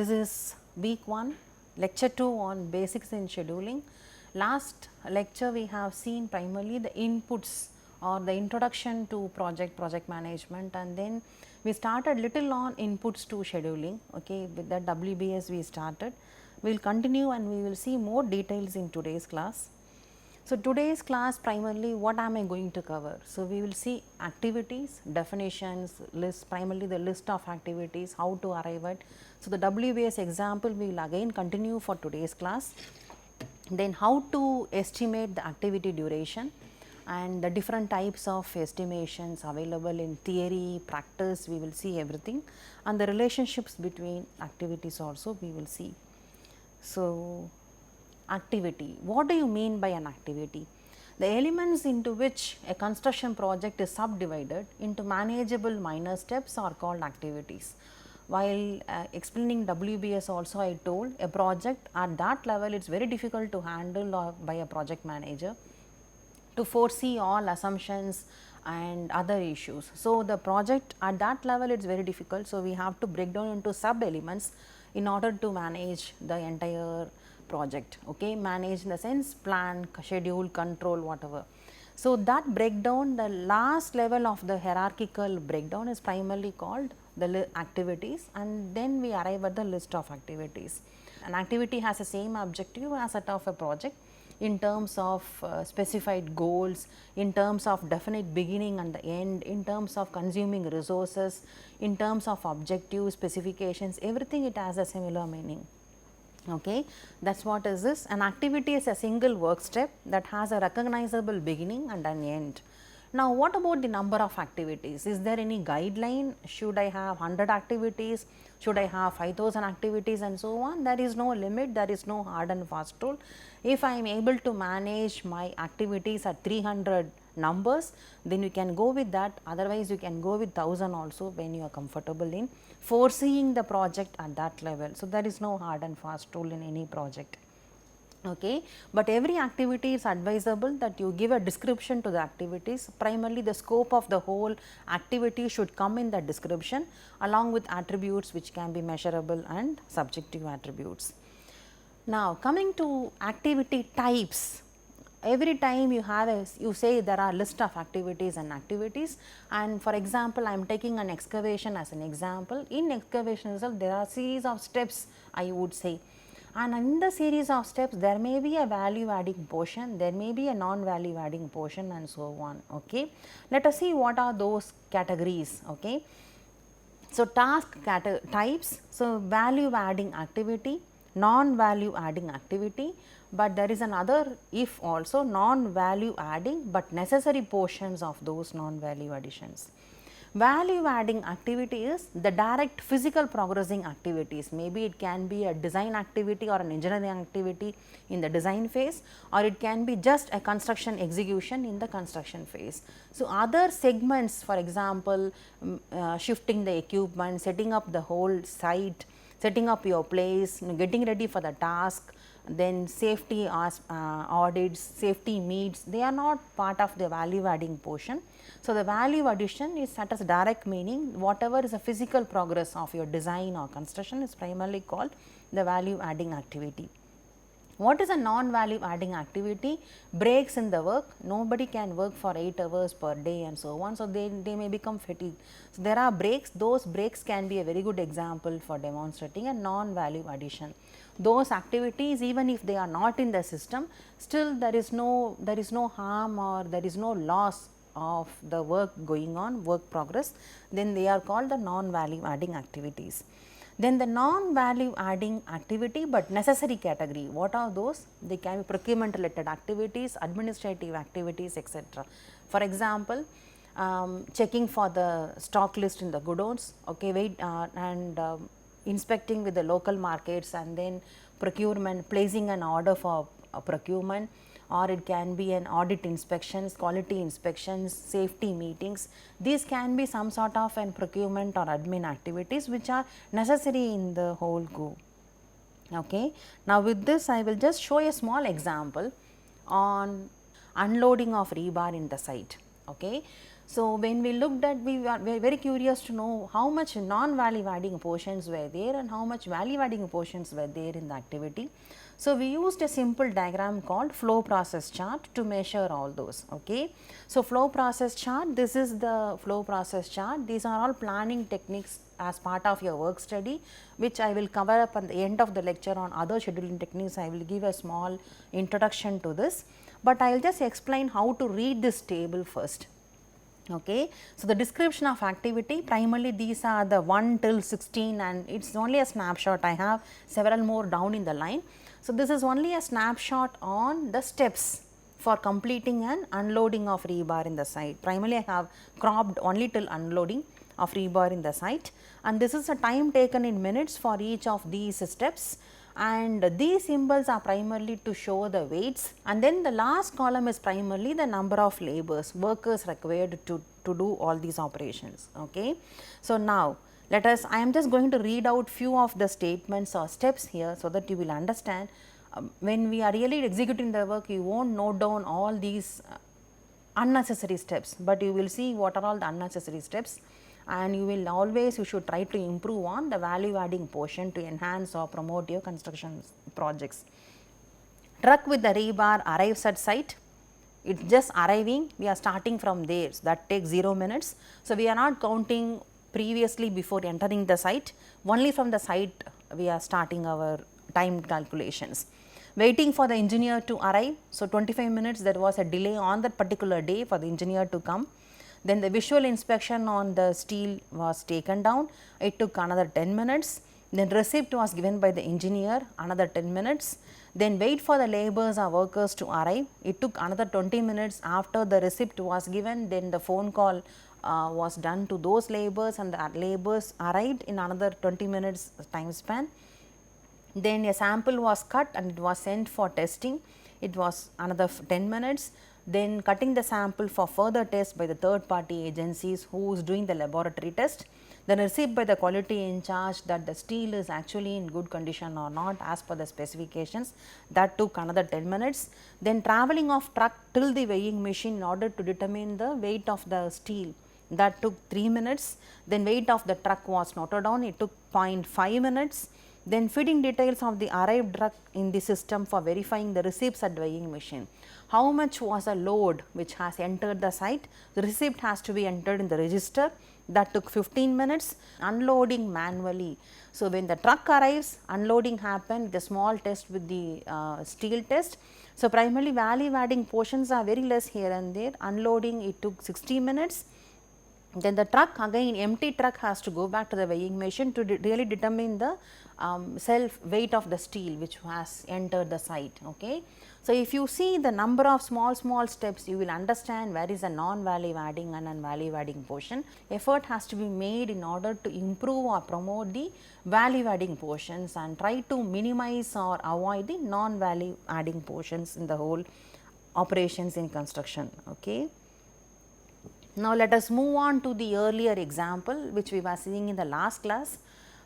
This is week 1, lecture 2 on basics in scheduling. Last lecture we have seen primarily the inputs or the introduction to project management, and then we started little on inputs to scheduling. Okay, with that WBS we started. We will continue and we will see more details in today's class. So, today's class primarily what am I going to cover? So, we will see activities, definitions, list, primarily the list of activities, how to arrive at. So, the WBS example we will again continue for today's class. Then how to estimate the activity duration and the different types of estimations available in theory, practice, we will see everything, and the relationships between activities also we will see. So, activity, what do you mean by an activity? The elements into which a construction project is subdivided into manageable minor steps are called activities. While explaining WBS also, I told a project at that level it is very difficult to handle by a project manager to foresee all assumptions and other issues. So, the project at that level it is very difficult. So, we have to break down into sub elements in order to manage the entire project. Okay, manage in the sense plan, schedule, control, whatever. So, that breakdown, the last level of the hierarchical breakdown is primarily called the activities, and then we arrive at the list of activities. An activity has the same objective as that of a project in terms of specified goals, in terms of definite beginning and the end, in terms of consuming resources, in terms of objective specifications, everything it has a similar meaning. Okay, that is what is this. An activity is a single work step that has a recognizable beginning and an end. Now, what about the number of activities? Is there any guideline? Should I have 100 activities? Should I have 5000 activities and so on? There is no limit, there is no hard and fast rule. If I am able to manage my activities at 300 numbers, then you can go with that, otherwise you can go with 1000 also when you are comfortable in foreseeing the project at that level. So, there is no hard and fast rule in any project. Okay, but every activity is advisable that you give a description to the activities. Primarily the scope of the whole activity should come in the description along with attributes which can be measurable and subjective attributes. Now, coming to activity types, every time you have you say there are list of activities, and for example, I am taking an excavation as an example. In excavation itself there are series of steps, I would say, and in the series of steps there may be a value adding portion, there may be a non value adding portion and so on. Okay. Let us see what are those categories. Okay. So, task types, so value adding activity, non value adding activity, but there is another if also non value adding but necessary portions of those non value additions. Value adding activity is the direct physical progressing activities, maybe it can be a design activity or an engineering activity in the design phase, or it can be just a construction execution in the construction phase. So, other segments, for example, shifting the equipment, setting up the whole site, setting up your place, getting ready for the task, then safety audits, safety meets, they are not part of the value adding portion. So, the value addition is at a direct meaning, whatever is a physical progress of your design or construction is primarily called the value adding activity. What is a non value adding activity? Breaks in the work, nobody can work for 8 hours per day and so on. So, they may become fatigued. So, there are breaks, those breaks can be a very good example for demonstrating a non value addition. Those activities, even if they are not in the system, still there is no harm or there is no loss of the work going on, work progress, then they are called the non value adding activities. Then the non value adding activity but necessary category, what are those? They can be procurement related activities, administrative activities, etc. For example, checking for the stock list in the godowns, okay, inspecting with the local markets, and then procurement, placing an order for procurement, or it can be an audit inspections, quality inspections, safety meetings. These can be some sort of an procurement or admin activities which are necessary in the whole go. Okay. Now, with this I will just show a small example on unloading of rebar in the site. Okay. So, when we looked at, we were very curious to know how much non-value adding portions were there and how much value adding portions were there in the activity. So, we used a simple diagram called flow process chart to measure all those. Okay. So, flow process chart, this is the flow process chart. These are all planning techniques as part of your work study, which I will cover up at the end of the lecture on other scheduling techniques. I will give a small introduction to this, but I will just explain how to read this table first. Okay. So, the description of activity, primarily these are the 1 till 16 and it is only a snapshot. I have several more down in the line. So, this is only a snapshot on the steps for completing an unloading of rebar in the site. Primarily I have cropped only till unloading of rebar in the site, and this is a time taken in minutes for each of these steps, and these symbols are primarily to show the weights, and then the last column is primarily the number of laborers, workers required to do all these operations. Okay. So, now let us, I am just going to read out few of the statements or steps here, so that you will understand when we are really executing the work, you will not note down all these unnecessary steps, but you will see what are all the unnecessary steps, and you will always, you should try to improve on the value adding portion to enhance or promote your construction projects. Truck with the rebar arrives at site, it is just arriving, we are starting from there, so that takes 0 minutes. So, we are not counting previously before entering the site, only from the site we are starting our time calculations. Waiting for the engineer to arrive, so 25 minutes, there was a delay on that particular day for the engineer to come. Then the visual inspection on the steel was taken down, it took another 10 minutes. Then receipt was given by the engineer, another 10 minutes. Then wait for the laborers or workers to arrive, it took another 20 minutes after the receipt was given. Then the phone call was done to those laborers, and the laborers arrived in another 20 minutes time span. Then a sample was cut and it was sent for testing, it was another 10 minutes. Then cutting the sample for further test by the third party agencies who is doing the laboratory test. Then receipt by the quality in charge that the steel is actually in good condition or not as per the specifications, that took another 10 minutes. Then travelling of truck till the weighing machine in order to determine the weight of the steel, that took 3 minutes. Then weight of the truck was noted down, it took 0.5 minutes. Then feeding details of the arrived truck in the system for verifying the receipts at weighing machine. How much was a load which has entered the site, the receipt has to be entered in the register, that took 15 minutes. Unloading manually. So, when the truck arrives, unloading happened, the small test with the steel test. So, primarily value adding portions are very less here and there. Unloading, it took 60 minutes. Then the truck, again empty truck has to go back to the weighing machine to really determine the self weight of the steel which has entered the site. Okay. So, if you see the number of small steps, you will understand where is the non-value adding and value adding portion. Effort has to be made in order to improve or promote the value adding portions and try to minimize or avoid the non-value adding portions in the whole operations in construction. Okay. Now, let us move on to the earlier example which we were seeing in the last class.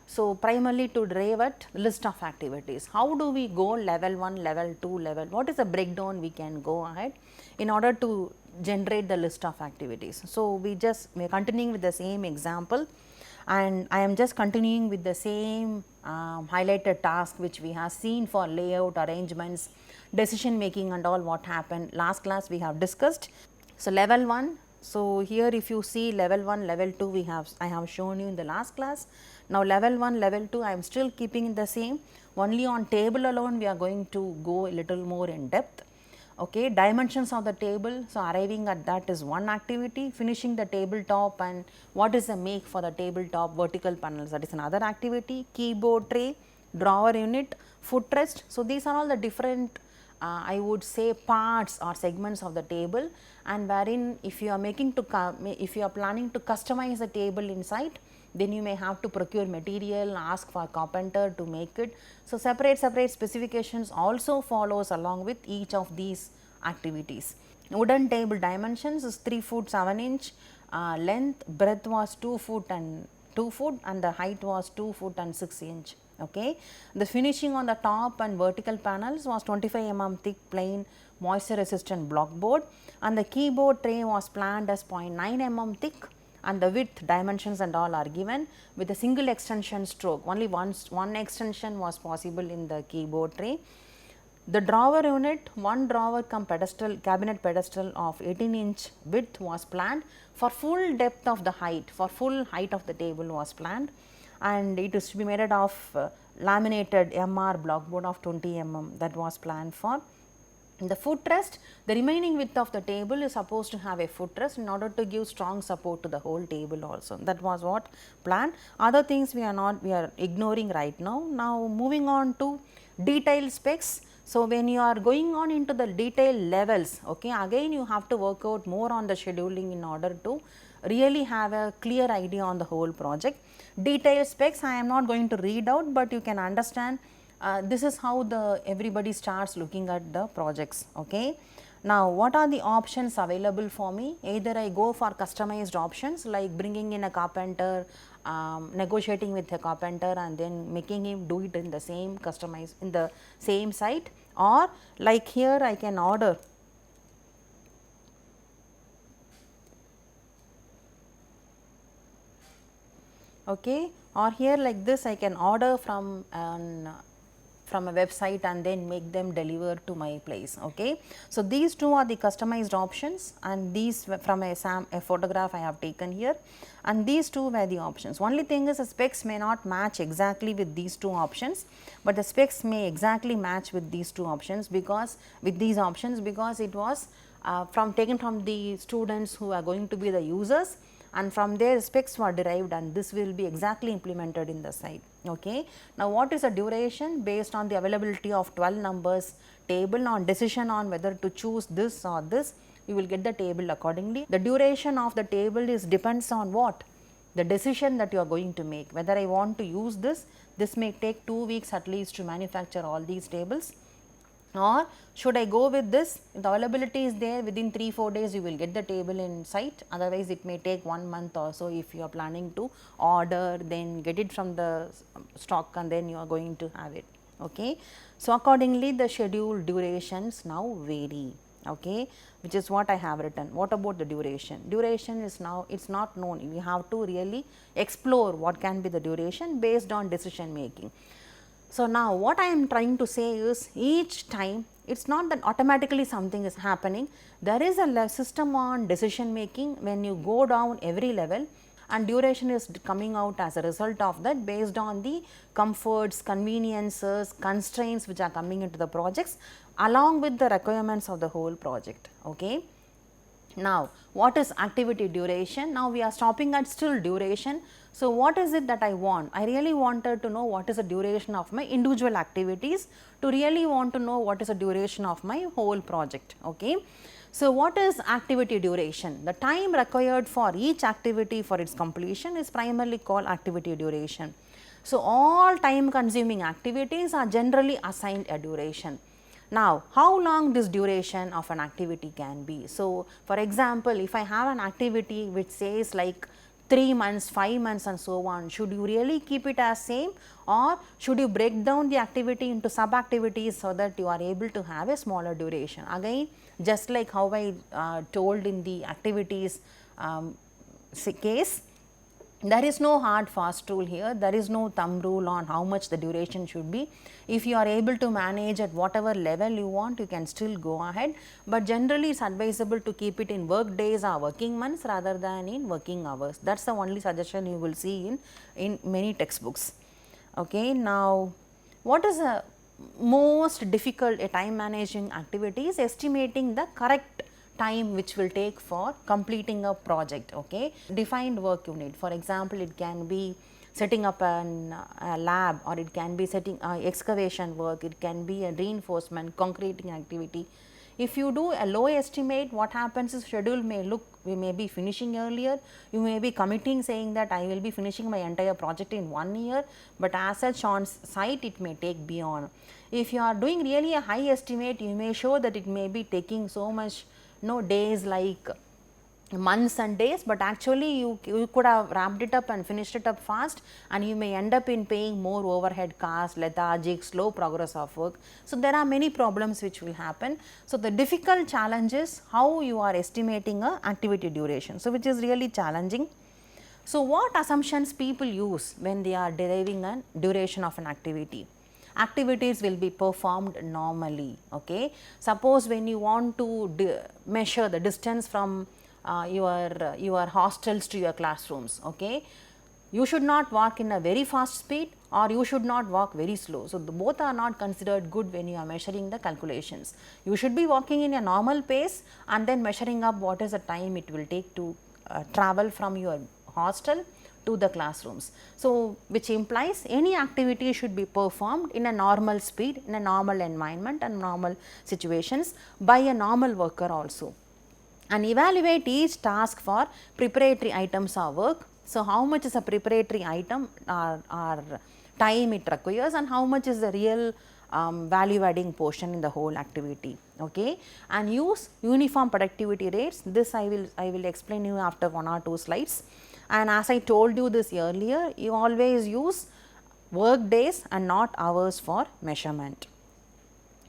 So, primarily to derive at list of activities. How do we go level 1, level 2, level, what is the breakdown we can go ahead in order to generate the list of activities. So, we are continuing with the same example, and I am just continuing with the same highlighted task which we have seen for layout, arrangements, decision making and all what happened last class we have discussed. So, level 1. So, here if you see level 1, level 2 I have shown you in the last class. Now, level 1, level 2 I am still keeping the same, only on table alone we are going to go a little more in depth. Okay. Dimensions of the table, so arriving at that is one activity, finishing the tabletop and what is the make for the tabletop vertical panels, that is another activity, keyboard tray, drawer unit, footrest. So, these are all the different I would say parts or segments of the table, and wherein if you are if you are planning to customize the table inside, then you may have to procure material, ask for carpenter to make it. So, separate specifications also follows along with each of these activities. Wooden table dimensions is 3 foot 7 inch, length, breadth was 2 foot and 2 foot and the height was 2 foot and 6 inch. Okay. The finishing on the top and vertical panels was 25 mm thick plain moisture resistant block board, and the keyboard tray was planned as 0.9 mm thick, and the width dimensions and all are given with a single extension stroke. Only one extension was possible in the keyboard tray. The drawer unit, one drawer cum pedestal, cabinet pedestal of 18-inch width was planned for full depth of the height, for full height of the table was planned, and it is to be made of laminated MR blockboard of 20 mm that was planned for. In the footrest, the remaining width of the table is supposed to have a footrest in order to give strong support to the whole table also. That was what planned. Other things we are ignoring right now. Now moving on to detailed specs. So, when you are going on into the detail levels, okay, again you have to work out more on the scheduling in order to really have a clear idea on the whole project. Detailed specs I am not going to read out, but you can understand this is how the everybody starts looking at the projects. Okay. Now, what are the options available for me? Either I go for customized options like bringing in a carpenter, negotiating with a carpenter and then making him do it in the same customized in the same site, or like here I can order okay, or here like this I can order from a website and then make them deliver to my place. Okay. So, these two are the customized options, and these from a photograph I have taken here, and these two were the options. Only thing is the specs may not match exactly with these two options, but the specs may exactly match with these two options because it was taken from the students who are going to be the users, and from there specs were derived, and this will be exactly implemented in the site. Okay. Now, what is the duration? Based on the availability of 12 numbers table, on decision on whether to choose this or this, you will get the table accordingly. The duration of the table is depends on what? The decision that you are going to make, whether I want to use this may take 2 weeks at least to manufacture all these tables, or should I go with this? The availability is there, within 3-4 days you will get the table in site, otherwise it may take 1 month or so if you are planning to order, then get it from the stock and then you are going to have it. Okay. So, accordingly the schedule durations now vary, okay, which is what I have written. What about the duration? Duration is now, it is not known, we have to really explore what can be the duration based on decision making. So, now what I am trying to say is, each time it is not that automatically something is happening, there is a system on decision making when you go down every level, and duration is coming out as a result of that based on the comforts, conveniences, constraints which are coming into the projects along with the requirements of the whole project. Okay. Now, what is activity duration? Now, we are stopping at still duration. So, what is it that I want? I really wanted to know what is the duration of my individual activities to really want to know what is the duration of my whole project. Okay. So, what is activity duration? The time required for each activity for its completion is primarily called activity duration. So, all time consuming activities are generally assigned a duration. Now, how long this duration of an activity can be? So, for example, if I have an activity which says like 3 months, 5 months and so on, should you really keep it as same, or should you break down the activity into sub activities so that you are able to have a smaller duration? Again, just like how I told in the activities case, there is no hard fast rule here, there is no thumb rule on how much the duration should be. If you are able to manage at whatever level you want, you can still go ahead, but generally it is advisable to keep it in work days or working months rather than in working hours. That is the only suggestion you will see in many textbooks. Okay. Now, what is the most difficult time managing activity is estimating the correct time which will take for completing a project. Okay. Defined work unit, for example, it can be setting up a lab, or it can be setting excavation work, it can be a reinforcement, concreting activity. If you do a low estimate, what happens is schedule may look, we may be finishing earlier, you may be committing saying that I will be finishing my entire project in 1 year, but as such on site it may take beyond. If you are doing really a high estimate, you may show that it may be taking so much days like months and days, but actually you could have wrapped it up and finished it up fast, and you may end up in paying more overhead costs, lethargic, slow progress of work. So, there are many problems which will happen. So, the difficult challenge is how you are estimating a activity duration, so which is really challenging. So, what assumptions people use when they are deriving a duration of an activity? Activities will be performed normally. Okay. Suppose when you want to measure the distance from your hostels to your classrooms, okay, you should not walk in a very fast speed or you should not walk very slow. So, both are not considered good when you are measuring the calculations. You should be walking in a normal pace and then measuring up what is the time it will take to travel from your hostel to the classrooms. So, which implies any activity should be performed in a normal speed, in a normal environment and normal situations by a normal worker also, and evaluate each task for preparatory items of work. So, how much is a preparatory item or time it requires, and how much is the real value adding portion in the whole activity. Okay. And use uniform productivity rates. This I will explain you after 1 or 2 slides. And as I told you this earlier, you always use work days and not hours for measurement.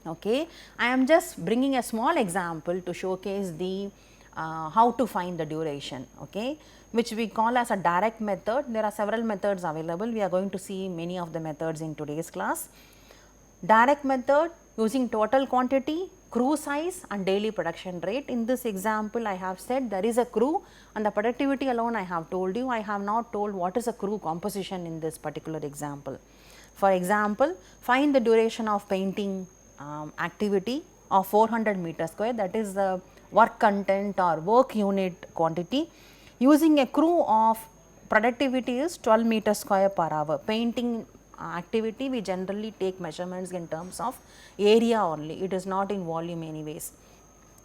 Okay. I am just bringing a small example to showcase the how to find the duration, okay, which we call as a direct method. There are several methods available. We are going to see many of the methods in today's class. Direct method using total quantity, crew size and daily production rate. In this example, I have said there is a crew and the productivity alone I have told you. I have not told what is a crew composition in this particular example. For example, find the duration of painting activity of 400 meter square, that is the work content or work unit quantity, using a crew of productivity is 12 meter square per hour. Painting activity we generally take measurements in terms of area only, it is not in volume anyways.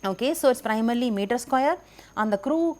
Okay. So, it is primarily meter square and the crew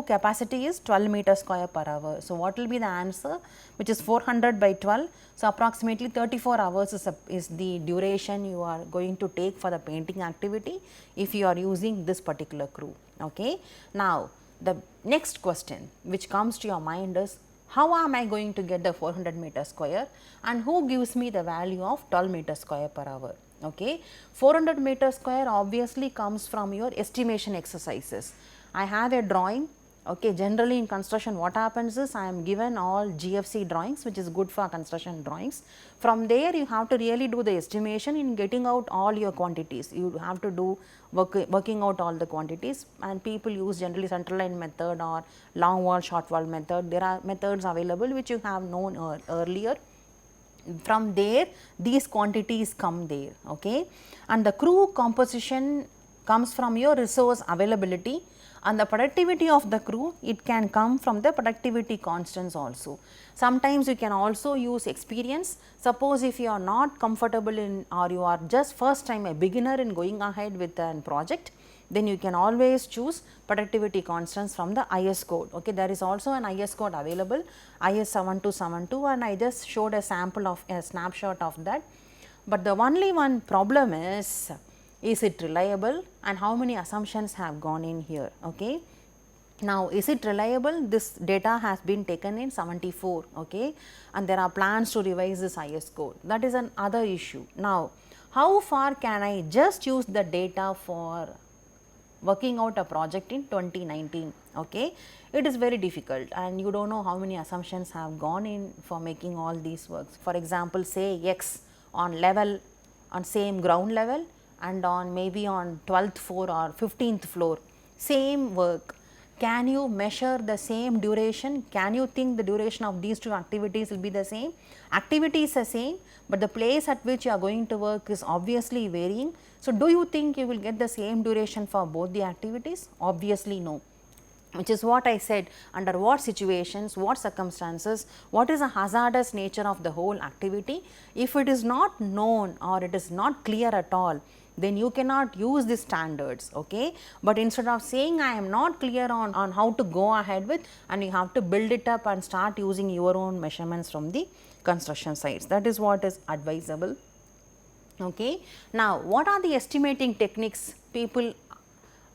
capacity is 12 meter square per hour. So, what will be the answer, which is 400 by 12. So, approximately 34 hours is the duration you are going to take for the painting activity if you are using this particular crew. Okay. Now, the next question which comes to your mind is, how am I going to get the 400 meter square and who gives me the value of 12 meter square per hour? Okay. 400 meter square obviously comes from your estimation exercises. I have a drawing. Okay. Generally in construction what happens is I am given all GFC drawings, which is good for construction drawings. From there you have to really do the estimation in getting out all your quantities. You have to do working out all the quantities, and people use generally central line method or long wall short wall method. There are methods available which you have known earlier. From there these quantities come there, okay, and the crew composition comes from your resource availability, and the productivity of the crew, it can come from the productivity constants also. Sometimes you can also use experience. Suppose if you are not comfortable in, or you are just first time a beginner in going ahead with a project, then you can always choose productivity constants from the IS code. Okay. There is also an IS code available, IS 7272, and I just showed a sample of a snapshot of that. But the only one problem is it reliable and how many assumptions have gone in here. Okay. Now, is it reliable? This data has been taken in 74, okay, and there are plans to revise this IS code. That is another issue. Now, how far can I just use the data for working out a project in 2019, okay? It is very difficult and you do not know how many assumptions have gone in for making all these works. For example, say X on level, on same ground level and on maybe on 12th floor or 15th floor, same work. Can you measure the same duration? Can you think the duration of these two activities will be the same? Activity is the same, but the place at which you are going to work is obviously varying. So, do you think you will get the same duration for both the activities? Obviously no, which is what I said, under what situations, what circumstances, what is the hazardous nature of the whole activity. If it is not known or it is not clear at all, then you cannot use the standards, okay. But instead of saying I am not clear on how to go ahead with, and you have to build it up and start using your own measurements from the construction sites. That is what is advisable, okay. Now, what are the estimating techniques people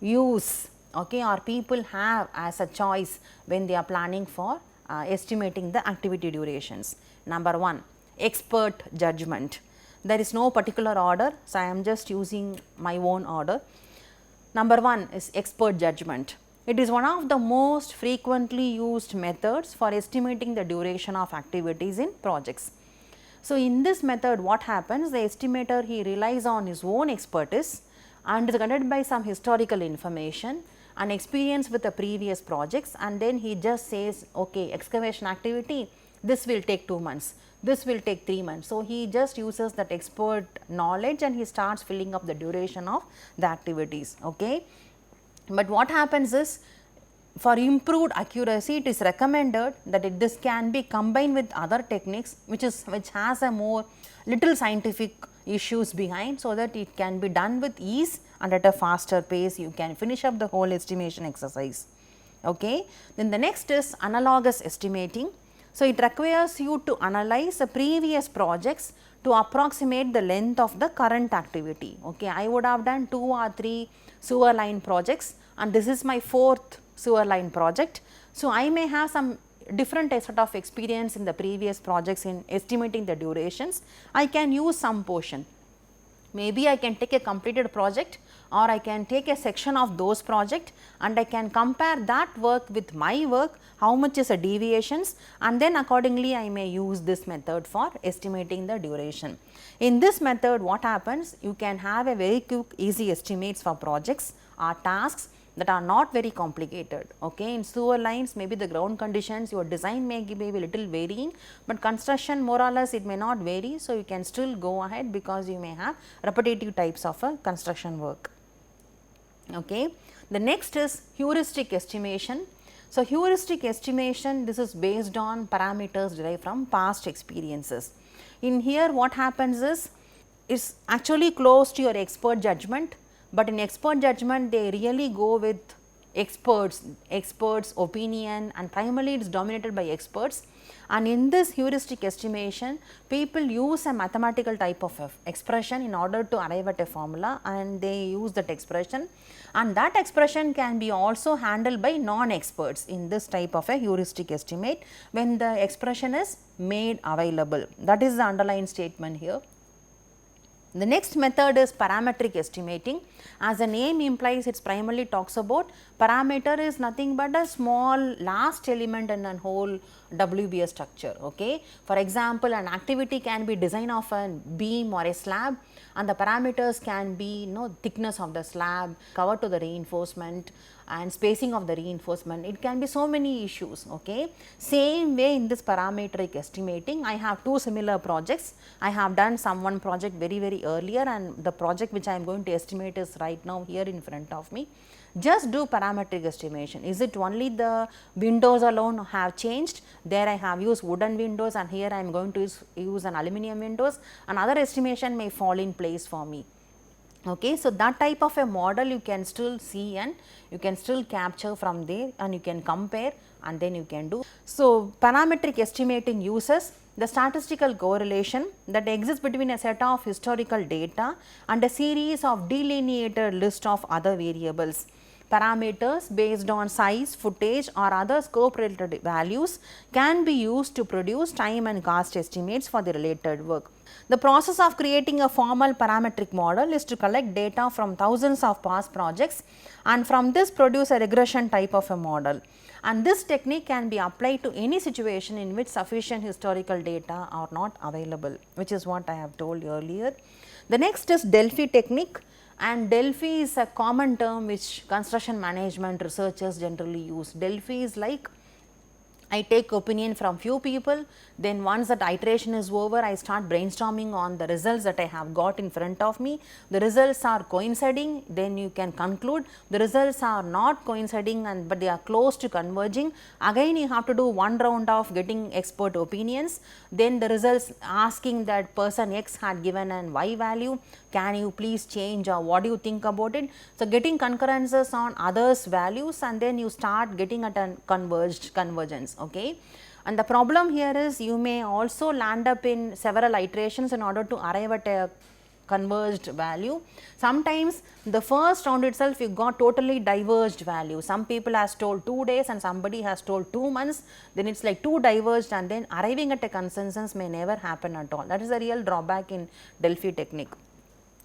use okay, or people have as a choice when they are planning for estimating the activity durations. Number 1, expert judgment. There is no particular order, so I am just using my own order. Number 1 is expert judgment. It is one of the most frequently used methods for estimating the duration of activities in projects. So, in this method what happens, the estimator he relies on his own expertise and is guided by some historical information and experience with the previous projects, and then he just says, okay, excavation activity, this will take 2 months, this will take 3 months. So, he just uses that expert knowledge and he starts filling up the duration of the activities. Okay. But what happens is, for improved accuracy, it is recommended that this can be combined with other techniques which has a more little scientific issues behind, so that it can be done with ease and at a faster pace. You can finish up the whole estimation exercise. Okay. Then the next is analogous estimating. So, it requires you to analyze the previous projects to approximate the length of the current activity. Okay. I would have done 2 or 3 sewer line projects and this is my 4th sewer line project. So, I may have some different set of experience in the previous projects in estimating the durations. I can use some portion. Maybe I can take a completed project or I can take a section of those project and I can compare that work with my work, how much is the deviations, and then accordingly I may use this method for estimating the duration. In this method what happens, you can have a very quick easy estimates for projects or tasks that are not very complicated. Okay. In sewer lines, maybe the ground conditions, your design may be a little varying, but construction more or less it may not vary. So, you can still go ahead because you may have repetitive types of a construction work. Okay. The next is heuristic estimation. So, heuristic estimation, this is based on parameters derived from past experiences. In here what happens is, it's actually close to your expert judgment, but in expert judgment they really go with experts opinion, and primarily it is dominated by experts. And in this heuristic estimation, people use a mathematical type of expression in order to arrive at a formula, and they use that expression, and that expression can be also handled by non-experts in this type of a heuristic estimate when the expression is made available. That is the underlying statement here. The next method is parametric estimating. As the name implies, it primarily talks about parameter is nothing but a small last element in a whole WBS structure. Okay. For example, an activity can be design of a beam or a slab, and the parameters can be thickness of the slab, cover to the reinforcement and spacing of the reinforcement. It can be so many issues. Okay. Same way in this parametric estimating, I have 2 similar projects. I have done one project very earlier, and the project which I am going to estimate is right now here in front of me. Just do parametric estimation. Is it only the windows alone have changed? There I have used wooden windows, and here I am going to use an aluminum windows. Another estimation may fall in place for me. Okay. So, that type of a model you can still see and you can still capture from there, and you can compare and then you can do. So, parametric estimating uses the statistical correlation that exists between a set of historical data and a series of delineated list of other variables. Parameters based on size, footage or other scope related values can be used to produce time and cost estimates for the related work. The process of creating a formal parametric model is to collect data from thousands of past projects and from this produce a regression type of a model. And this technique can be applied to any situation in which sufficient historical data are not available, which is what I have told earlier. The next is Delphi technique, and Delphi is a common term which construction management researchers generally use. Delphi is like, I take opinion from few people, then once that iteration is over, I start brainstorming on the results that I have got in front of me. The results are coinciding, then you can conclude. The results are not coinciding, but they are close to converging. Again you have to do one round of getting expert opinions, then the results asking that person X had given an Y value, can you please change, or what do you think about it. So, getting concurrences on others values, and then you start getting at a convergence. Okay. And the problem here is you may also land up in several iterations in order to arrive at a converged value. Sometimes the first round itself you got totally diverged value. Some people has told 2 days and somebody has told 2 months, then it's like too diverged, and then arriving at a consensus may never happen at all. That is a real drawback in Delphi technique.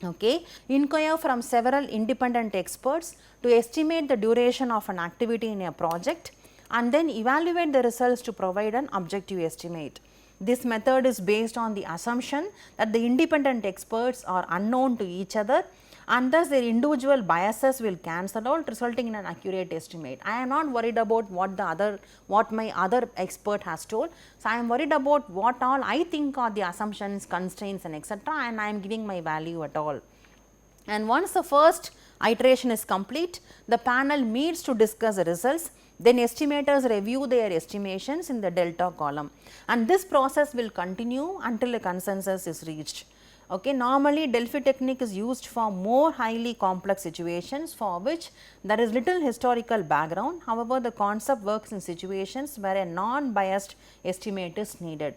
Okay. Inquire from several independent experts to estimate the duration of an activity in a project and then evaluate the results to provide an objective estimate. This method is based on the assumption that the independent experts are unknown to each other and thus their individual biases will cancel out, resulting in an accurate estimate. I am not worried about what my other expert has told. So, I am worried about what all I think are the assumptions, constraints and etc., and I am giving my value at all. And once the first iteration is complete, the panel meets to discuss the results. Then estimators review their estimations in the delta column, and this process will continue until a consensus is reached. Okay. Normally, Delphi technique is used for more highly complex situations for which there is little historical background. However, the concept works in situations where a non-biased estimate is needed.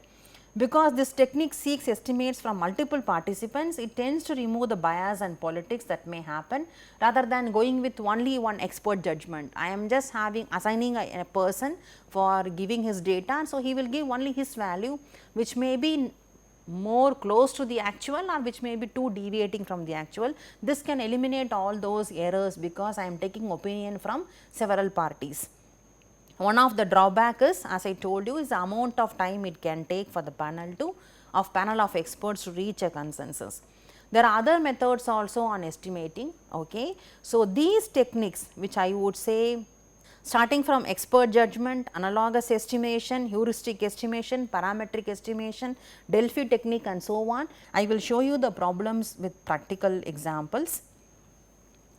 Because this technique seeks estimates from multiple participants, it tends to remove the bias and politics that may happen rather than going with only one expert judgment. I am just assigning a person for giving his data, and so he will give only his value, which may be more close to the actual or which may be too deviating from the actual. This can eliminate all those errors because I am taking opinion from several parties. One of the drawback is, as I told you, is the amount of time it can take for the panel of experts to reach a consensus. There are other methods also on estimating. Okay. So, these techniques which I would say, starting from expert judgment, analogous estimation, heuristic estimation, parametric estimation, Delphi technique and so on, I will show you the problems with practical examples.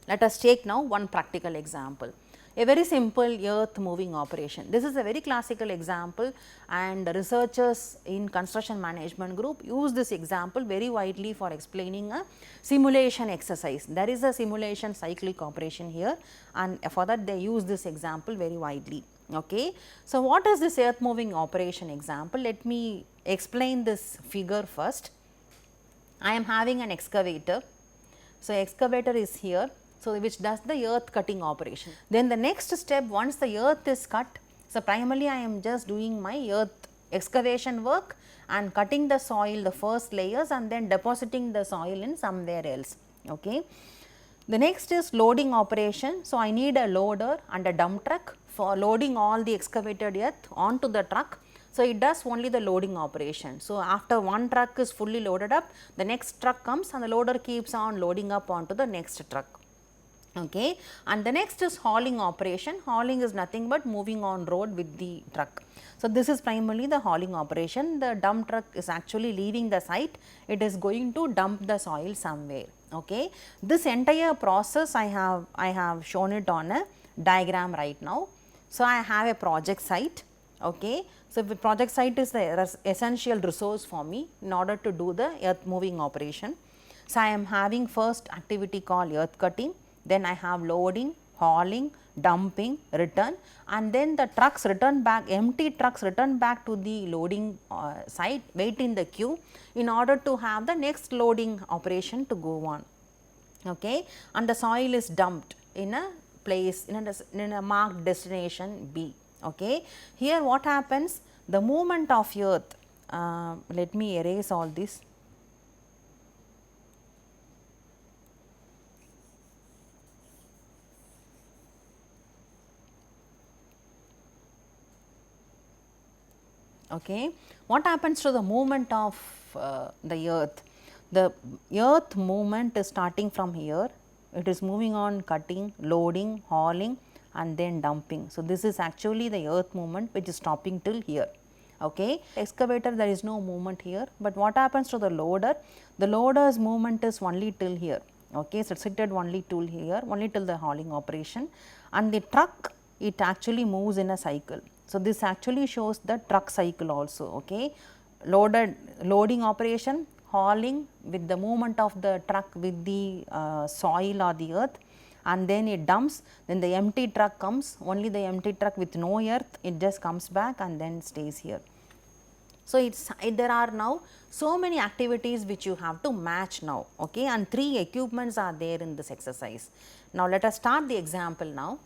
Let us take now one practical example. A very simple earth moving operation. This is a very classical example, and researchers in construction management group use this example very widely for explaining a simulation exercise. There is a simulation cyclic operation here, and for that they use this example very widely. Okay. So, what is this earth moving operation example? Let me explain this figure first. I am having an excavator. So, excavator is here. So, which does the earth cutting operation. Then the next step, once the earth is cut, so primarily I am just doing my earth excavation work and cutting the soil, the first layers, and then depositing the soil in somewhere else. Okay. The next is loading operation. So, I need a loader and a dump truck for loading all the excavated earth onto the truck. So, it does only the loading operation. So, after one truck is fully loaded up, the next truck comes and the loader keeps on loading up onto the next truck. Okay. And the next is hauling operation. Hauling is nothing but moving on road with the truck. So, this is primarily the hauling operation. The dump truck is actually leaving the site, it is going to dump the soil somewhere. Okay. This entire process I have shown it on a diagram right now. So, I have a project site. Okay. So, the project site is the essential resource for me in order to do the earth moving operation. So, I am having first activity called earth cutting. Then I have loading, hauling, dumping, return, and then the trucks return back, empty trucks return back to the loading site, wait in the queue in order to have the next loading operation to go on. Okay. And the soil is dumped in a place, in a marked destination B. Okay. Here what happens? The movement of earth, let me erase all this. Okay. What happens to the movement of the earth? The earth movement is starting from here, it is moving on cutting, loading, hauling and then dumping. So, this is actually the earth movement which is stopping till here. Okay. Excavator, there is no movement here, but what happens to the loader? The loader's movement is only till here. Okay. So, restricted only till here, only till the hauling operation, and the truck, it actually moves in a cycle. So, this actually shows the truck cycle also. Okay. Loading operation, hauling with the movement of the truck with the soil or the earth, and then it dumps, then the empty truck comes, only the empty truck with no earth, it just comes back and then stays here. So, there are now so many activities which you have to match now, okay, and 3 equipments are there in this exercise. Now, let us start the example now.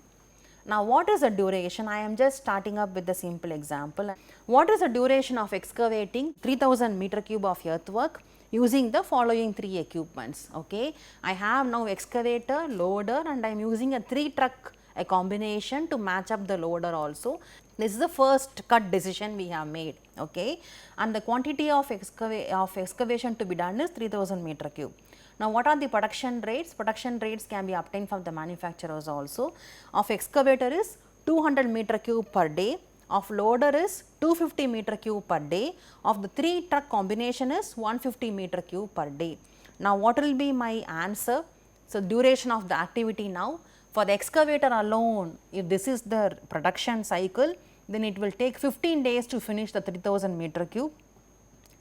Now, what is the duration? I am just starting up with the simple example. What is the duration of excavating 3000 meter cube of earthwork using the following 3 equipments? Okay, I have now excavator, loader, and I am using a 3 truck a combination to match up the loader also. This is the first cut decision we have made, okay, and the quantity of excavation to be done is 3000 meter cube. Now, what are the production rates? Production rates can be obtained from the manufacturers also. Of excavator is 200 meter cube per day, of loader is 250 meter cube per day, of the 3 truck combination is 150 meter cube per day. Now, what will be my answer? So, duration of the activity now. For the excavator alone, if this is the production cycle, then it will take 15 days to finish the 3000 meter cube.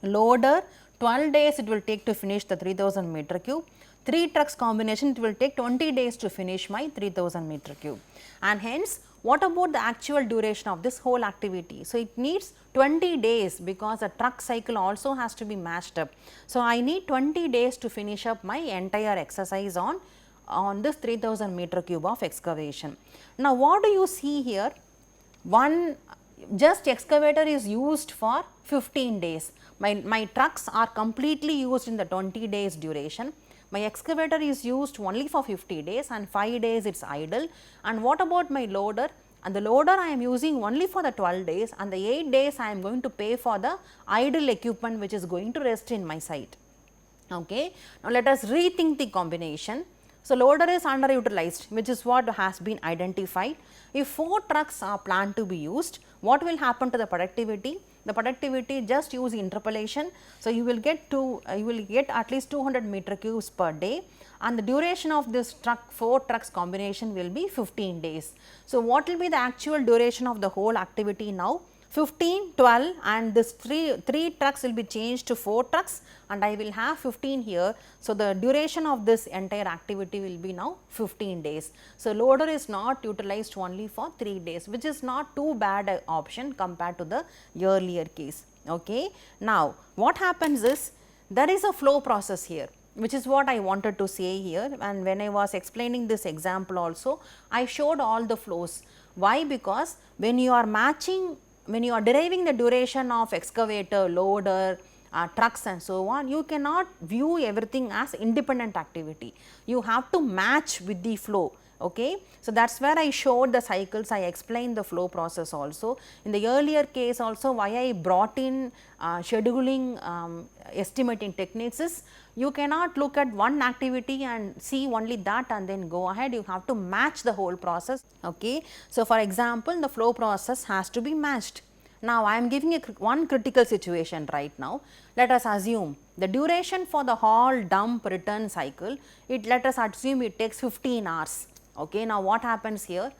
Loader, 12 days it will take to finish the 3000 meter cube. 3 trucks combination, it will take 20 days to finish my 3000 meter cube. And hence, what about the actual duration of this whole activity? So, it needs 20 days because the truck cycle also has to be matched up. So, I need 20 days to finish up my entire exercise on this 3000 meter cube of excavation. Now, what do you see here? One just excavator is used for 15 days. My trucks are completely used in the 20 days duration. My excavator is used only for 50 days and 5 days it is idle. And what about my loader? And the loader I am using only for the 12 days and the 8 days I am going to pay for the idle equipment which is going to rest in my site. Okay. Now, let us rethink the combination. So, loader is underutilized, which is what has been identified. If 4 trucks are planned to be used, what will happen to the productivity? The productivity, just use interpolation. So, you will get at least 200 meter cubes per day, and the duration of this 4 trucks combination will be 15 days. So, what will be the actual duration of the whole activity now? 15, 12, and this 3 trucks will be changed to 4 trucks and I will have 15 here. So, the duration of this entire activity will be now 15 days. So, loader is not utilized only for 3 days, which is not too bad a option compared to the earlier case. Okay. Now, what happens is there is a flow process here, which is what I wanted to say here, and when I was explaining this example also, I showed all the flows. Why? Because when you are deriving the duration of excavator, loader, trucks and so on, you cannot view everything as independent activity. You have to match with the flow. Okay. So, that is where I showed the cycles, I explained the flow process also. In the earlier case also, why I brought in scheduling estimating techniques is, you cannot look at one activity and see only that and then go ahead, you have to match the whole process. Okay. So, for example, the flow process has to be matched. Now, I am giving one critical situation right now. Let us assume the duration for the haul, dump, return cycle, let us assume it takes 15 hours. Okay. Now, what happens here?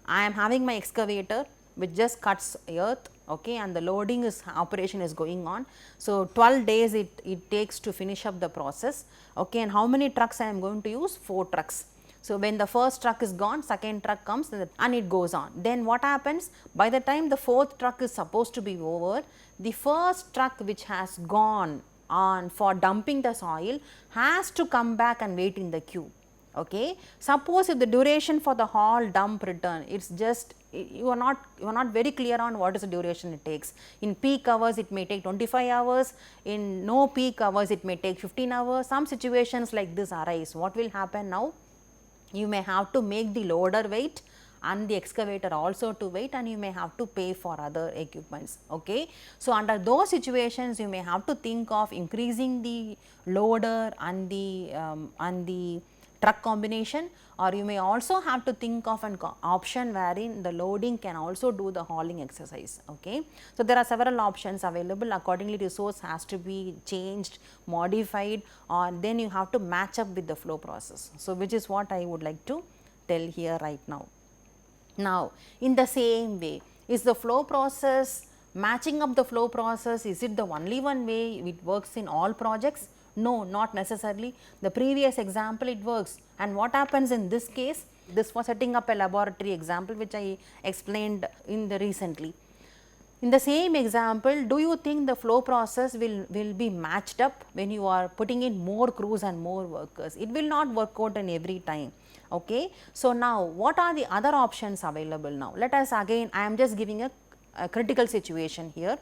I am having my excavator which just cuts earth, okay, and the loading operation is going on. So, 12 days it takes to finish up the process, okay, and how many trucks I am going to use? 4 trucks. So, when the first truck is gone, second truck comes and it goes on. Then what happens? By the time the 4th truck is supposed to be over, the first truck which has gone on for dumping the soil has to come back and wait in the queue. Okay. Suppose if the duration for the haul, dump, return, it's just you are not very clear on what is the duration it takes. In peak hours it may take 25 hours, in no peak hours it may take 15 hours. Some situations like this arise. What will happen now? You may have to make the loader wait and the excavator also to wait, and you may have to pay for other equipments. Okay. So, under those situations you may have to think of increasing the loader and the truck combination, or you may also have to think of an option wherein the loading can also do the hauling exercise. Okay. So, there are several options available. Accordingly, resource has to be changed, modified, or then you have to match up with the flow process. So, which is what I would like to tell here right now. Now, in the same way, is the flow process, matching up the flow process, is it the only one way it works in all projects? No, not necessarily. The previous example it works, and what happens in this case? This was setting up a laboratory example which I explained in the recently. In the same example, do you think the flow process will be matched up when you are putting in more crews and more workers? It will not work out in every time. Okay. So, now what are the other options available now? Let us again, I am just giving a critical situation here,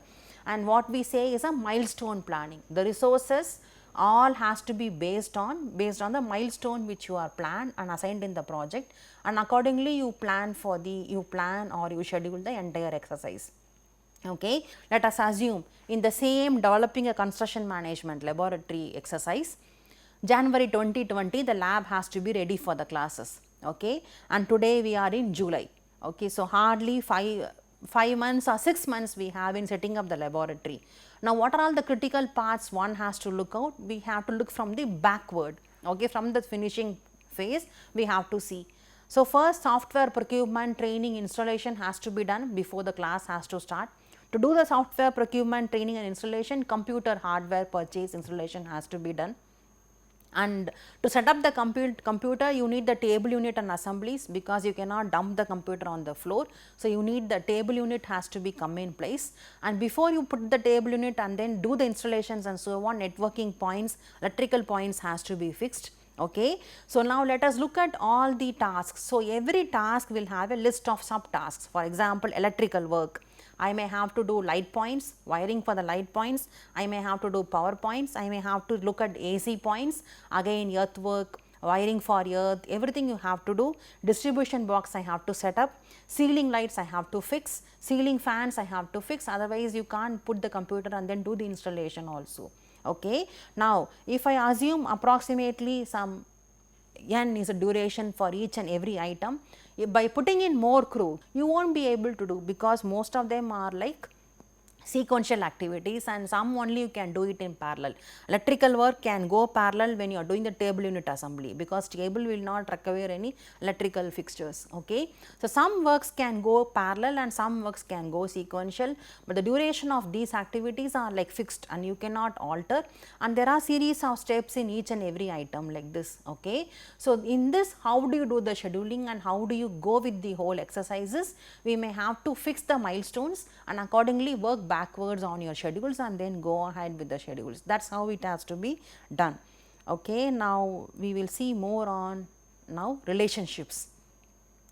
and what we say is a milestone planning. The resources all has to be based on the milestone which you are planned and assigned in the project, and accordingly you plan or you schedule the entire exercise. Okay. Let us assume in the same developing a construction management laboratory exercise, January 2020 the lab has to be ready for the classes. Okay. And today we are in July. Okay. So, hardly 5 months or 6 months we have in setting up the laboratory. Now, what are all the critical parts one has to look out? We have to look from the backward. Okay. From the finishing phase we have to see. So, first software procurement, training, installation has to be done before the class has to start. To do the software procurement, training and installation, computer hardware purchase, installation has to be done. And to set up the computer, you need the table unit and assemblies, because you cannot dump the computer on the floor. So, you need the table unit has to be come in place, and before you put the table unit and then do the installations and so on, networking points, electrical points has to be fixed. Okay. So, now let us look at all the tasks. So, every task will have a list of subtasks. For example, electrical work, I may have to do light points, wiring for the light points, I may have to do power points, I may have to look at AC points, again earth work, wiring for earth, everything you have to do. Distribution box I have to set up, ceiling lights I have to fix, ceiling fans I have to fix, otherwise you can't put the computer and then do the installation also. Okay. Now, if I assume approximately some n is a duration for each and every item, by putting in more crew you will not be able to do, because most of them are like sequential activities and some only you can do it in parallel. Electrical work can go parallel when you are doing the table unit assembly, because table will not require any electrical fixtures. Okay. So, some works can go parallel and some works can go sequential, but the duration of these activities are like fixed and you cannot alter, and there are series of steps in each and every item like this. Okay. So, in this, how do you do the scheduling and how do you go with the whole exercises? We may have to fix the milestones and accordingly work backwards on your schedules and then go ahead with the schedules. That is how it has to be done. Okay. Now, we will see more on now relationships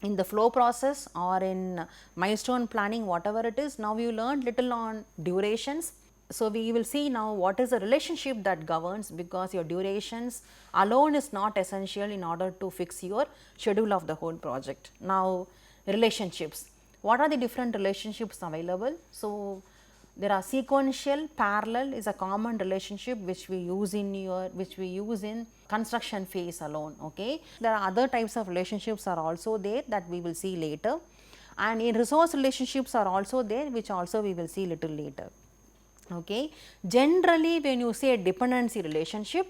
in the flow process or in milestone planning, whatever it is. Now, you learned little on durations. So, we will see now what is the relationship that governs, because your durations alone is not essential in order to fix your schedule of the whole project. Now, relationships, what are the different relationships available? So, there are sequential, parallel is a common relationship which we use in construction phase alone. Okay. There are other types of relationships are also there that we will see later, and in resource relationships are also there, which also we will see little later. Okay. Generally, when you say dependency relationship,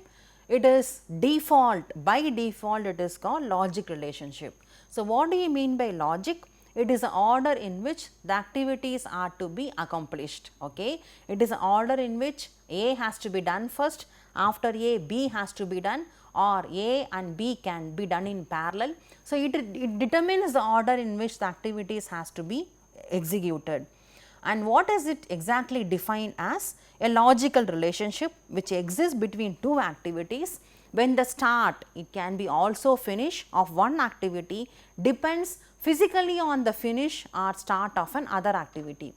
it is by default it is called logic relationship. So, what do you mean by logic? It is an order in which the activities are to be accomplished. Okay. It is an order in which A has to be done first, after A B has to be done, or A and B can be done in parallel. So, it determines the order in which the activities has to be executed. And what is it exactly defined as? A logical relationship which exists between two activities, when the start, it can be also finish of one activity, depends physically on the finish or start of another activity.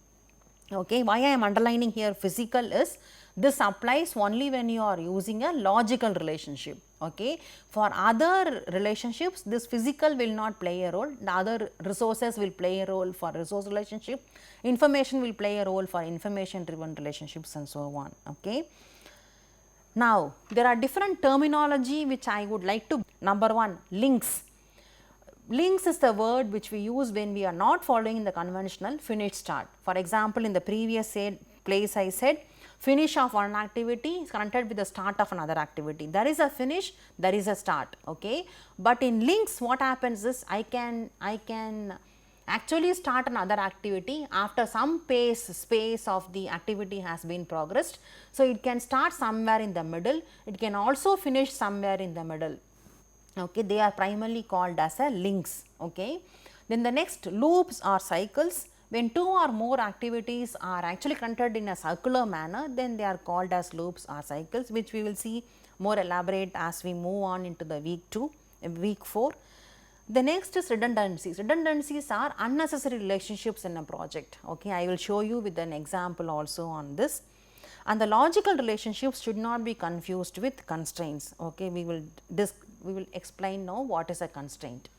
Okay. Why I am underlining here physical is, this applies only when you are using a logical relationship. Okay. For other relationships, this physical will not play a role, the other resources will play a role for resource relationship, information will play a role for information driven relationships and so on. Okay. Now, there are different terminology which I would like to. Number 1, links. Links is the word which we use when we are not following the conventional finish start. For example, in the previous place I said finish of one activity is connected with the start of another activity. There is a finish, there is a start. Okay. But in links, what happens is I can actually start another activity after some space of the activity has been progressed. So, it can start somewhere in the middle, it can also finish somewhere in the middle. Okay. They are primarily called as a links. Okay. Then the next, loops or cycles. when two or more activities are actually conducted in a circular manner, then they are called as loops or cycles, which we will see more elaborate as we move on into the week 4. The next is redundancies. Redundancies are unnecessary relationships in a project. Okay, I will show you with an example also on this. And the logical relationships should not be confused with constraints. Okay, we will explain now what is a constraint.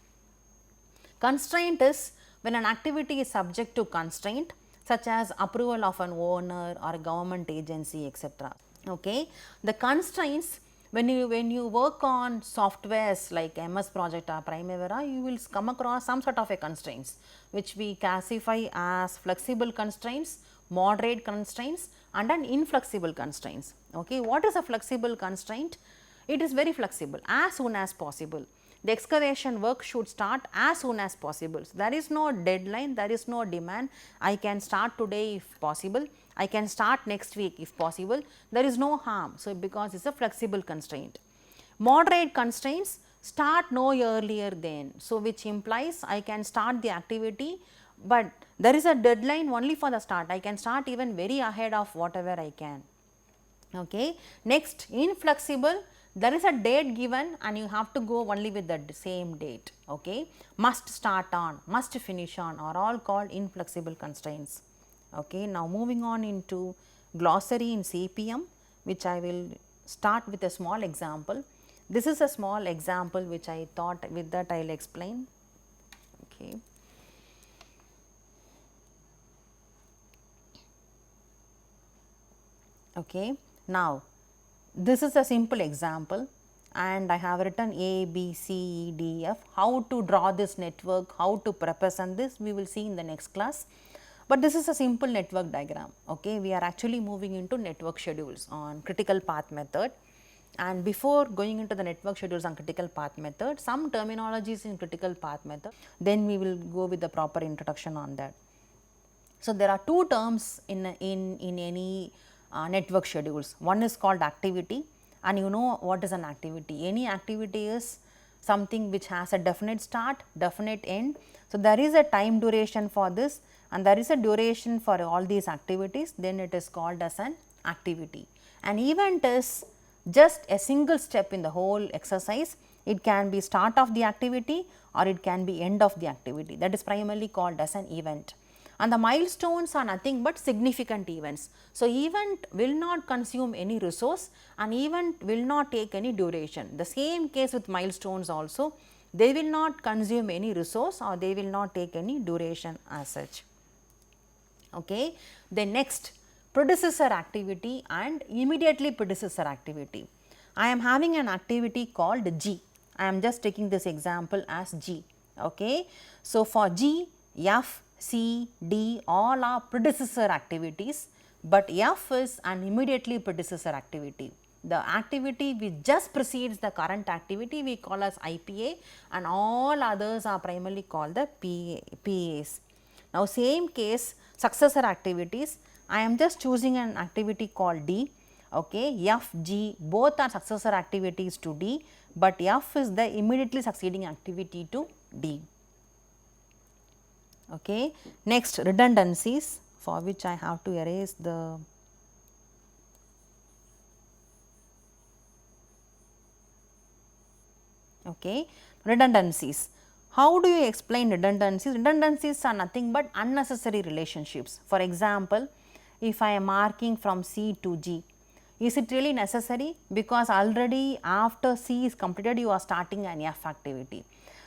Constraint is when an activity is subject to constraint, such as approval of an owner or a government agency, etc. Okay. The constraints, when you work on softwares like MS Project or Primavera, you will come across some sort of a constraints, which we classify as flexible constraints, moderate constraints and an inflexible constraints. Okay. What is a flexible constraint? It is very flexible, as soon as possible. The excavation work should start as soon as possible. So, there is no deadline, there is no demand. I can start today if possible, I can start next week if possible, there is no harm. So, because it is a flexible constraint. Moderate constraints start no earlier than. So, which implies I can start the activity, but there is a deadline only for the start. I can start even very ahead of whatever I can. Okay. Next, inflexible, there is a date given and you have to go only with the same date. Okay. Must start on, must finish on are all called inflexible constraints. Okay. Now, moving on into glossary in CPM, which I will start with a small example. This is a small example which I thought with that I will explain. Okay. Okay. Now, this is a simple example and I have written A, B, C, E, D, F. How to draw this network, how to represent this, we will see in the next class. But this is a simple network diagram. Okay. We are actually moving into network schedules on critical path method. And before going into the network schedules on critical path method, some terminologies in critical path method, then we will go with the proper introduction on that. So, there are two terms in any network schedules. One is called activity, and you know what is an activity. Any activity is something which has a definite start, definite end. So, there is a time duration for this and there is a duration for all these activities, then it is called as an activity. An event is just a single step in the whole exercise. It can be start of the activity or it can be end of the activity, that is primarily called as an event. And the milestones are nothing but significant events. So, event will not consume any resource and event will not take any duration. The same case with milestones also, they will not consume any resource or they will not take any duration as such. Okay. Then next, predecessor activity and immediately predecessor activity. I am having an activity called G. I am just taking this example as G. Okay. So, for G, F, C, D all are predecessor activities, but F is an immediately predecessor activity. The activity which just precedes the current activity we call as IPA and all others are primarily called the PAs. Now, same case successor activities, I am just choosing an activity called D. Okay, F, G both are successor activities to D, but F is the immediately succeeding activity to D. Okay. Next, redundancies, for which I have to erase the redundancies. How do you explain redundancies? Redundancies are nothing but unnecessary relationships. For example, if I am marking from C to G, is it really necessary? Because already after C is completed, you are starting an F activity.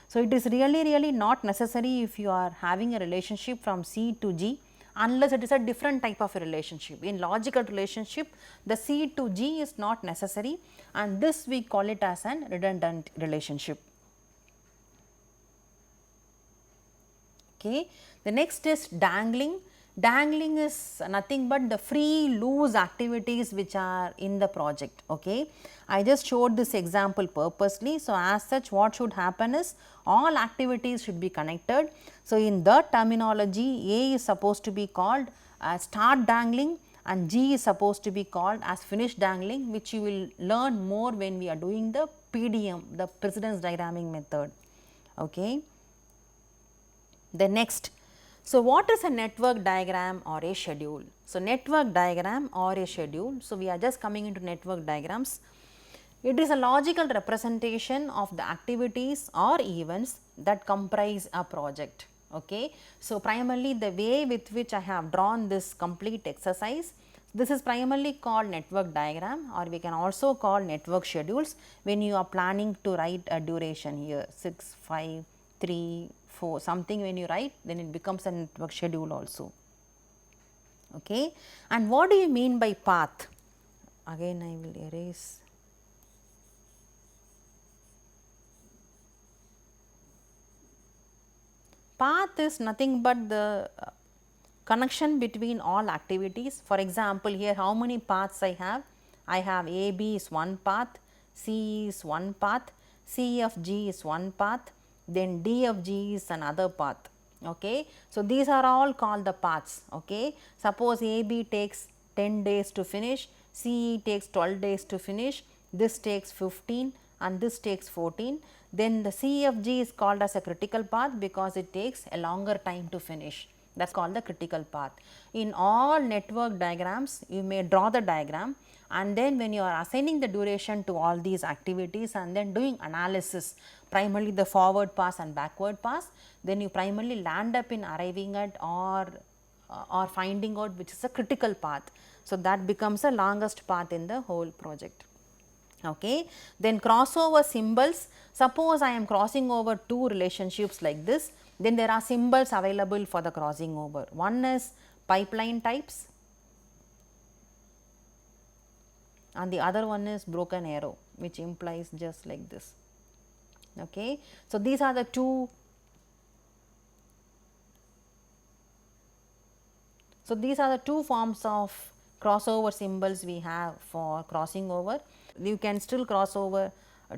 So, it is really not necessary if you are having a relationship from C to G, unless it is a different type of a relationship. In logical relationship, the C to G is not necessary and this we call it as an redundant relationship. Okay. The next is dangling. Dangling is nothing but the free loose activities which are in the project. Okay. I just showed this example purposely. So, as such what should happen is all activities should be connected. So, in the terminology A is supposed to be called as start dangling and G is supposed to be called as finish dangling, which you will learn more when we are doing the PDM, the precedence diagramming method. Okay. The next, So, what is a network diagram or a schedule? So, network diagram or a schedule. So, we are just coming into network diagrams. It is a logical representation of the activities or events that comprise a project. Okay. So, primarily the way with which I have drawn this complete exercise, this is primarily called network diagram, or we can also call network schedules when you are planning to write a duration here 6, 5, 3, 4 something. When you write, then it becomes a network schedule also. Okay. And what do you mean by path? Again I will erase. Path is nothing but the connection between all activities. For example, here how many paths I have? I have A B is one path, C is one path, C F G is one path, then D F G is another path. Okay. So, these are all called the paths. Okay. Suppose A B takes 10 days to finish, C E takes 12 days to finish, this takes 15 and this takes 14. Then the CFG is called as a critical path because it takes a longer time to finish. That is called the critical path. In all network diagrams, you may draw the diagram, and then when you are assigning the duration to all these activities and then doing analysis, primarily the forward pass and backward pass, then you primarily land up in arriving at or finding out which is a critical path. So, that becomes the longest path in the whole project. Okay. Then crossover symbols, suppose I am crossing over two relationships like this, then there are symbols available for the crossing over. One is pipeline types and the other one is broken arrow, which implies just like this. Okay. So, these are the two. So, these are the two forms of crossover symbols we have for crossing over. You can still cross over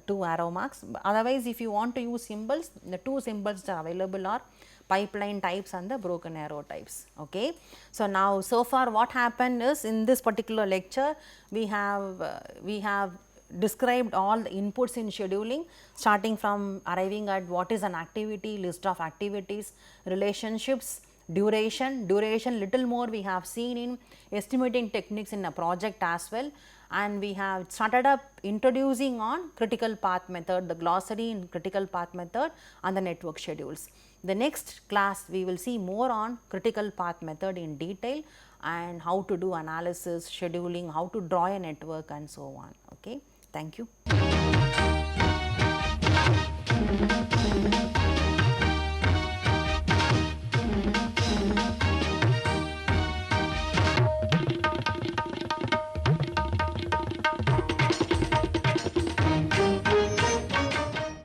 two arrow marks, otherwise if you want to use symbols, the two symbols that are available are pipeline types and the broken arrow types. Okay. So, now so far what happened is, in this particular lecture we have described all the inputs in scheduling, starting from arriving at what is an activity, list of activities, relationships, duration little more we have seen in estimating techniques in a project as well, and we have started up introducing on critical path method, the glossary in critical path method and the network schedules. The next class we will see more on critical path method in detail and how to do analysis, scheduling, how to draw a network and so on. Okay. Thank you.